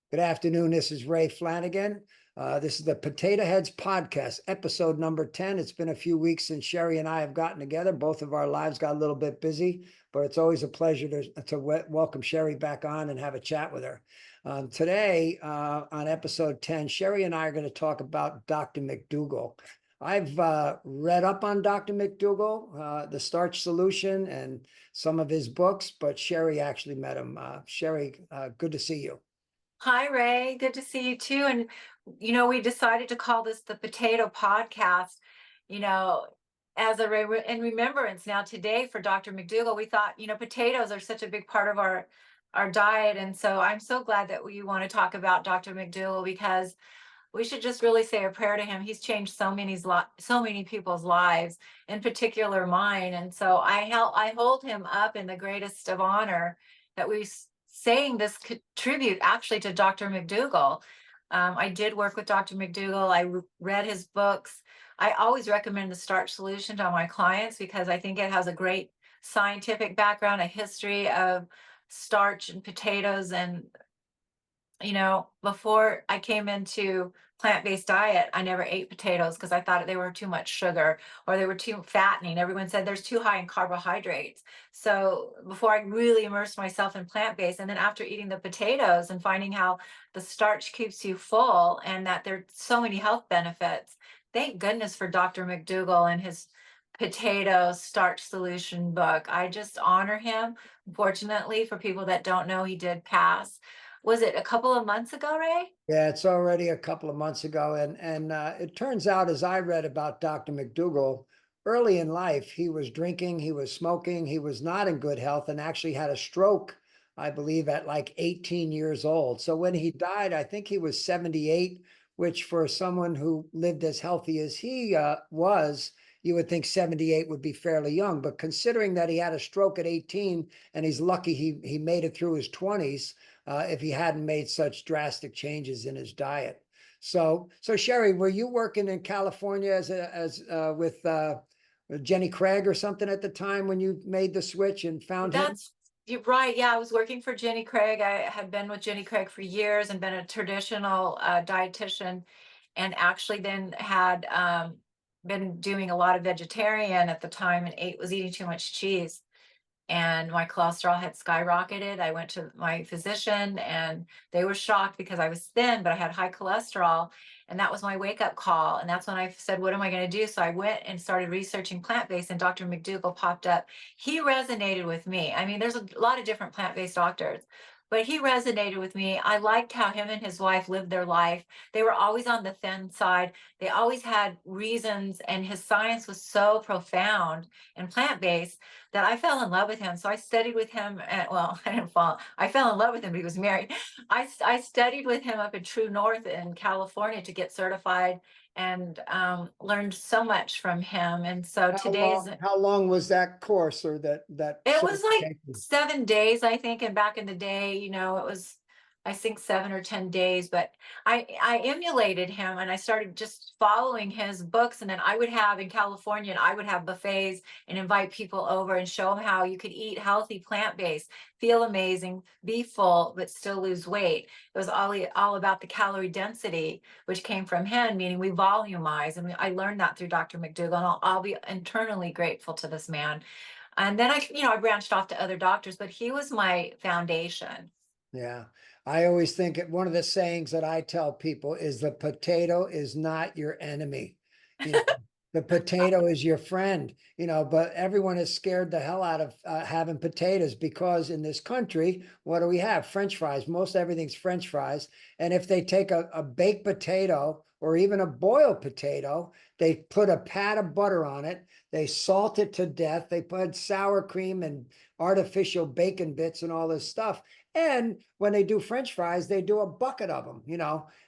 Good afternoon. This is Ray Flanagan. This is the Potato Heads Podcast, episode number 10. It's been a few weeks since Sheri and I have gotten together. Both of our lives got a little bit busy, but it's always a pleasure to welcome Sheri back on and have a chat with her. Today, on episode 10, Sheri and I are going to talk about Dr. McDougall. I've read up on Dr. McDougall, The Starch Solution, and some of his books, but Sheri actually met him. Sheri, good to see you. Hi, Ray. Good to see you too. And, we decided to call this the Potato Podcast, you know, as in remembrance now today for Dr. McDougall. We thought, potatoes are such a big part of our diet. And so I'm so glad that we want to talk about Dr. McDougall because we should just really say a prayer to him. He's changed so many people's lives, in particular mine. And so I hold him up in the greatest of honor that we saying this tribute actually to Dr. McDougall. I did work with Dr. McDougall. I read his books. I always recommend the Starch Solution to my clients because I think it has a great scientific background, a history of starch and potatoes. And, before I came into plant-based diet, I never ate potatoes because I thought they were too much sugar or they were too fattening. Everyone said there's too high in carbohydrates. So before I really immersed myself in plant-based, and then after eating the potatoes and finding how the starch keeps you full and that there's so many health benefits, thank goodness for Dr. McDougall and his potato starch solution book. I just honor him. Fortunately, for people that don't know, he did pass. Was it a couple of months ago, Ray? Yeah, it's already a couple of months ago. And it turns out, as I read about Dr. McDougall, early in life, he was drinking, he was smoking, he was not in good health and actually had a stroke, I believe, at like 18 years old. So when he died, I think he was 78, which for someone who lived as healthy as he was, you would think 78 would be fairly young. But considering that he had a stroke at 18 and he's lucky he made it through his 20s, if he hadn't made such drastic changes in his diet. So Sheri, were you working in California with Jenny Craig or something at the time when you made the switch and found him? You're right. Yeah, I was working for Jenny Craig. I had been with Jenny Craig for years and been a traditional dietitian, and actually then had been doing a lot of vegetarian at the time and was eating too much cheese. And my cholesterol had skyrocketed. I went to my physician and they were shocked because I was thin, but I had high cholesterol. And that was my wake up call. And that's when I said, what am I going to do? So I went and started researching plant-based, and Dr. McDougall popped up. He resonated with me. I mean, there's a lot of different plant-based doctors, but he resonated with me. I liked how him and his wife lived their life. They were always on the thin side. They always had reasons, and his science was so profound and plant-based that I fell in love with him. So I studied with him. I fell in love with him, but he was married. I studied with him up in True North in California to get certified, and learned so much from him. And so How long was that course or that it was like certification? 7 days, I think. And back in the day, it was, I think, 7 or 10 days. But I emulated him and I started just following his books. And then I would have in California, and I would have buffets and invite people over and show them how you could eat healthy, plant-based, feel amazing, be full, but still lose weight. It was all about the calorie density, which came from him, meaning we volumize. And I learned that through Dr. McDougall. And I'll be internally grateful to this man. And then I branched off to other doctors, but he was my foundation. Yeah. I always think one of the sayings that I tell people is the potato is not your enemy. You know, the potato is your friend, but everyone is scared the hell out of having potatoes because in this country, what do we have? French fries. Most everything's French fries. And if they take a baked potato or even a boiled potato, they put a pat of butter on it. They salt it to death. They put sour cream and artificial bacon bits and all this stuff. And when they do French fries, they do a bucket of them,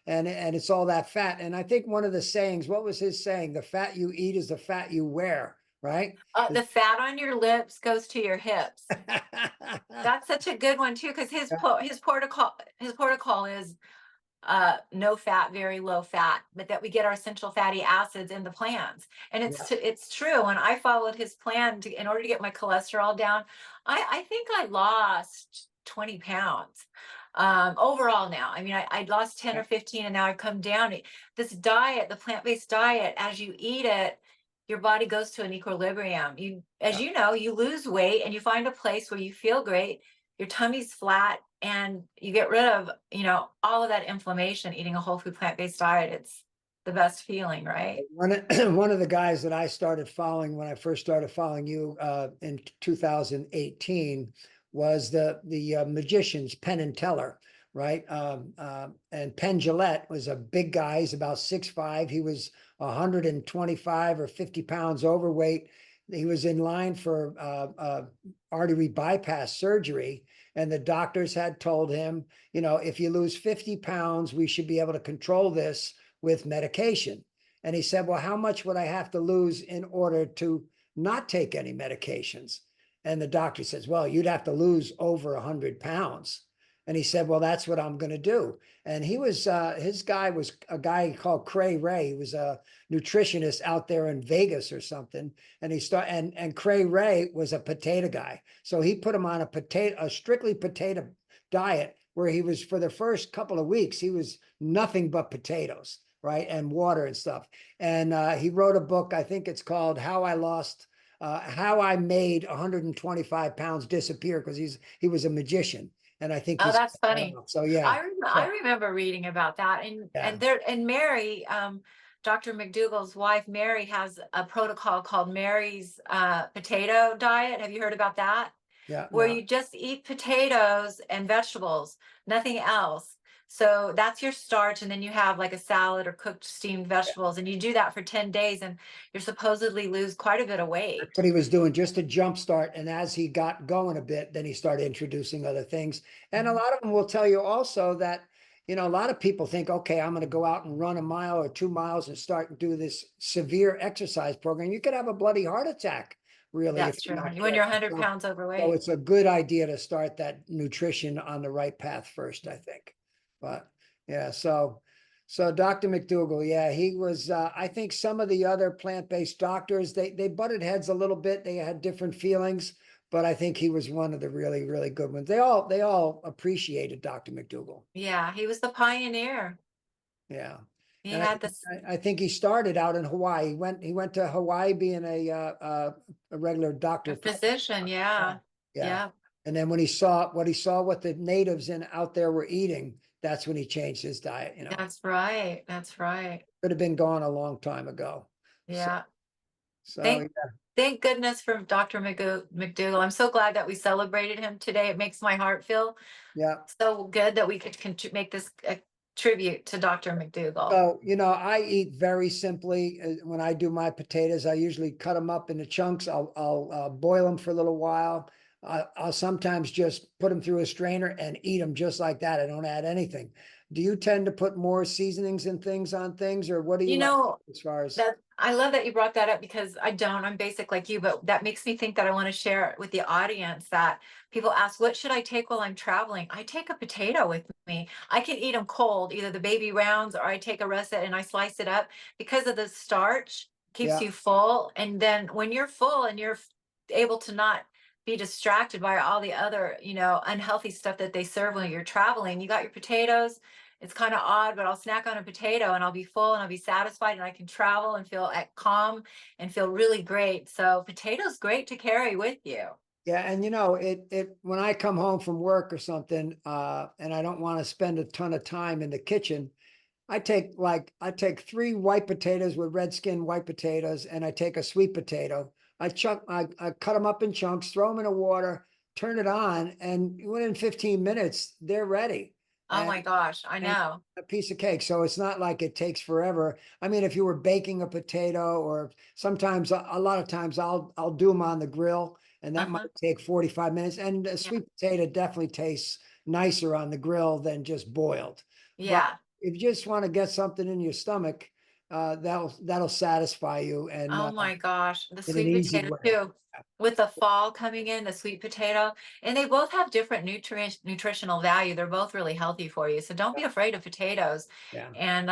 and it's all that fat. And I think one of the sayings, what was his saying? The fat you eat is the fat you wear, right? The fat on your lips goes to your hips. That's such a good one too, because his protocol is no fat, very low fat, but that we get our essential fatty acids in the plants. And it's true. When I followed his plan in order to get my cholesterol down, I think I lost 20 pounds. overall now. I mean, I lost 10 Yeah. or 15 and now I've come down. This diet, the plant-based diet, as you eat it, your body goes to an equilibrium. As Yeah. you know, you lose weight and you find a place where you feel great, your tummy's flat, and you get rid of, all of that inflammation eating a whole food plant-based diet. It's the best feeling, right? One of the guys that I started following when I first started following you in 2018 was the magicians Penn and Teller, right? And Penn Jillette was a big guy. He's about 6'5". He was 125 or 50 pounds overweight. He was in line for artery bypass surgery, and the doctors had told him, if you lose 50 pounds, we should be able to control this with medication. And he said, well, how much would I have to lose in order to not take any medications? And the doctor says, well, you'd have to lose over 100 pounds. And he said, well, that's what I'm going to do. And his guy was a guy called Cray Ray. He was a nutritionist out there in Vegas or something. And and Cray Ray was a potato guy. So he put him on a strictly potato diet, where he was, for the first couple of weeks, he was nothing but potatoes, right? And water and stuff. And he wrote a book, I think it's called How I Made 125 Pounds Disappear, because he was a magician. And I think Oh, he's, that's funny. so yeah. I So, remember reading about that. And yeah, Mary, Dr. McDougall's wife, Mary, has a protocol called Mary's potato diet. Have you heard about that? yeah, Where no, you just eat potatoes and vegetables, nothing else. So that's your starch, and then you have like a salad or cooked steamed vegetables, and you do that for 10 days, and you're supposedly lose quite a bit of weight. that's what he was doing, just to jumpstart. And as he got going a bit, then he started introducing other things. And a Mhm. lot of them will tell you also that, a lot of people think, okay, I'm going to go out and run a mile or 2 miles and start and do this severe exercise program. You could have a bloody heart attack, really, if That's true. you're not When you're careful. 100 pounds So overweight. it's a good idea to start that nutrition on the right path first, I think. But yeah, so Dr. McDougall, yeah, he was, I think some of the other plant-based doctors, they butted heads a little bit. They had different feelings, but I think he was one of the really, really good ones. They all appreciated Dr. McDougall. Yeah, he was the pioneer. Yeah. He And had this I think he started out in Hawaii. He went to Hawaii being a regular doctor. physician. Yeah. Yeah. Yeah. Yeah. And then when he saw what the natives out there were eating, that's when he changed his diet. That's right. That's right. Could have been gone a long time ago. So, Yeah. so Thank thank goodness for Dr. McDougall. I'm so glad that we celebrated him today. It makes my heart feel yeah. so good that we could make this a tribute to Dr. McDougall. So, I eat very simply. When I do my potatoes, I usually cut them up into chunks. I'll boil them for a little while. I'll sometimes just put them through a strainer and eat them just like that. I don't add anything. Do you tend to put more seasonings and things on things, or what do you You like know, as far as? that I love that you brought that up, because I don't. I'm basic like you, but that makes me think that I want to share with the audience that people ask, what should I take while I'm traveling? I take a potato with me. I can eat them cold, either the baby rounds, or I take a russet and I slice it up, because of the starch keeps Yeah, you full. And then when you're full and you're able to not be distracted by all the other, unhealthy stuff that they serve when you're traveling, you got your potatoes. It's kind of odd, but I'll snack on a potato and I'll be full and I'll be satisfied, and I can travel and feel at calm and feel really great. So potatoes great to carry with you. yeah, and it when I come home from work or something, and I don't want to spend a ton of time in the kitchen, I take 3 white potatoes with red skin white potatoes, and I take a sweet potato. I cut them up in chunks, throw them in the water, turn it on, and within 15 minutes they're ready. Oh And my gosh, I and know. a piece of cake. So it's not like it takes forever. I mean, if you were baking a potato, or sometimes a lot of times I'll do them on the grill, and that might Uh-huh. take 45 minutes. And a Yeah. sweet potato definitely tastes nicer on the grill than just boiled. But Yeah. if you just want to get something in your stomach, that'll satisfy you, and Oh my gosh, the in an sweet easy potato way. too. With the fall coming in, the sweet potato, and they both have different nutritional value. They're both really healthy for you. So don't be afraid of potatoes. Yeah. And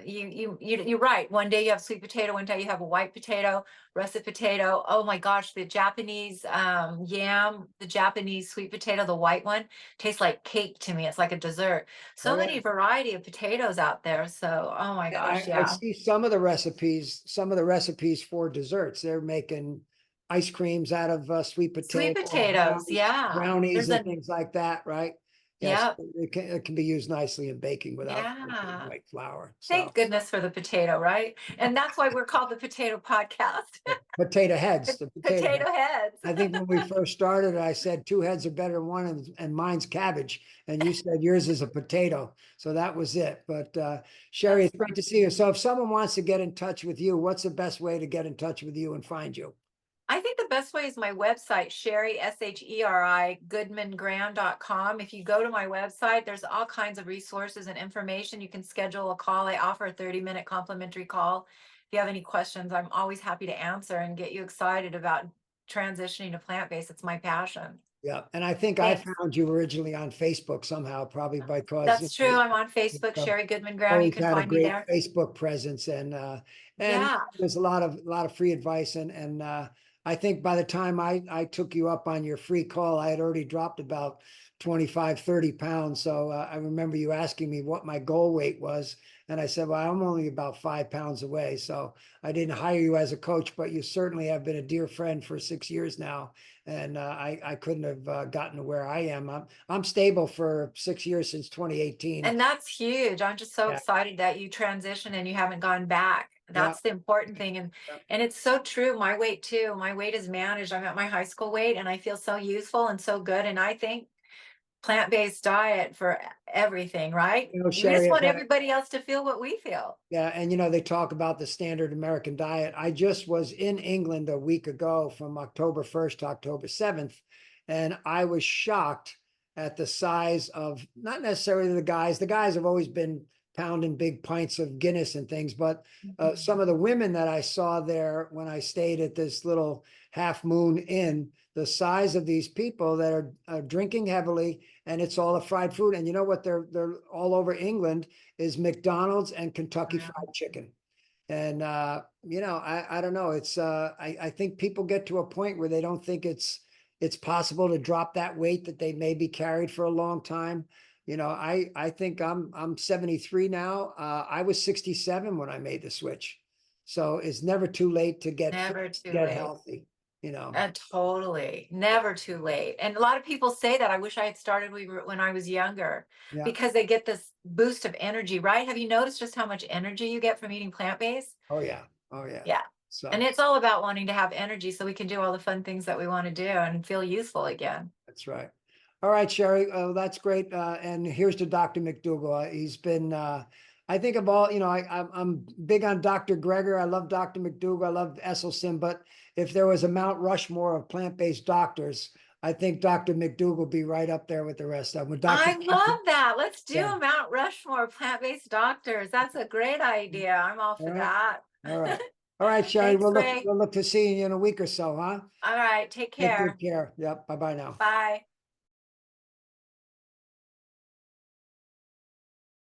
you're right. One day you have sweet potato, one day you have a white potato. russet potato. Oh my gosh, the Japanese yam, the Japanese sweet potato, the white one, tastes like cake to me. It's like a dessert. Oh So yeah. many variety of potatoes out there. So, oh my Yeah, gosh, I yeah. see some of the recipes for desserts. They're making ice creams out of sweet Sweet potato, potatoes, yeah. brownies There's and a, things like that, right? Yes, yeah, it can be used nicely in baking without yeah. white flour. So Thank goodness for the potato, right? And that's why we're called the Potato Podcast. potato heads, the potato heads. Potato heads. I think when we first started, I said two heads are better than one, and mine's cabbage. And you said yours is a potato. So that was it. But Sheri, That's it's great to see you. So if someone wants to get in touch with you, what's the best way to get in touch with you and find you? I think the best way is my website, Sheri, Sheri, goodmangraham.com. If you go to my website, there's all kinds of resources and information. You can schedule a call. I offer a 30-minute complimentary call. If you have any questions, I'm always happy to answer and get you excited about transitioning to plant-based. It's my passion. Yeah. And I think I Thanks. found you originally on Facebook somehow, probably because That's true. I'm on Facebook, you've Sheri Goodman Graham. You always can had a find me great there. Facebook presence, and Yeah. there's a lot of free advice, and I think by the time I took you up on your free call, I had already dropped about 25, 30 pounds. So I remember you asking me what my goal weight was, and I said, well, I'm only about 5 pounds away. So I didn't hire you as a coach, but you certainly have been a dear friend for 6 years now, and I couldn't have gotten to where I am. I'm stable for 6 years since 2018. And that's huge. I'm just so Yeah, excited that you transitioned and you haven't gone back. yeah, That's the important thing. yeah. And it's so true. My weight too. My weight is managed. I'm at my high school weight and I feel so youthful and so good. And I think plant-based diet for everything, right? We just Sheri, want everybody else to feel what we feel. yeah, and they talk about the standard American diet. I just was in England a week ago from October 1st to October 7th, and I was shocked at the size of not necessarily the guys. The guys have always been pounding big pints of Guinness and things, but some of the women that I saw there when I stayed at this little Half Moon Inn, the size of these people that are drinking heavily, and it's all the fried food. And you know what? They're all over England is McDonald's and Kentucky Wow. Fried Chicken. And I don't know. It's I think people get to a point where they don't think it's possible to drop that weight that they maybe carried for a long time. I think I'm 73 now. I was 67 when I made the switch. So it's never too late to get fit, Never too get late. healthy. Totally. Never too late. And a lot of people say that I wish I had started when I was younger Yeah. because they get this boost of energy, right? Have you noticed just how much energy you get from eating plant-based? Oh yeah. Oh yeah. Yeah. And So it's all about wanting to have energy so we can do all the fun things that we want to do and feel useful again. that's right. All right, Sheri, that's great. And here's to Dr. McDougall. He's been, I think of all, I'm big on Dr. Greger. I love Dr. McDougall. I love Esselstyn. But if there was a Mount Rushmore of plant-based doctors, I think Dr. McDougall would be right up there with the rest of them. With Dr. I love that. Let's do Yeah. a Mount Rushmore of plant-based doctors. That's a great idea. I'm all All for right. that. All right. All right, Sheri. Thanks, We'll look, Ray. we'll look to seeing you in a week or so, huh? All right. Take Take good care. care. Yep. Bye-bye now. Bye.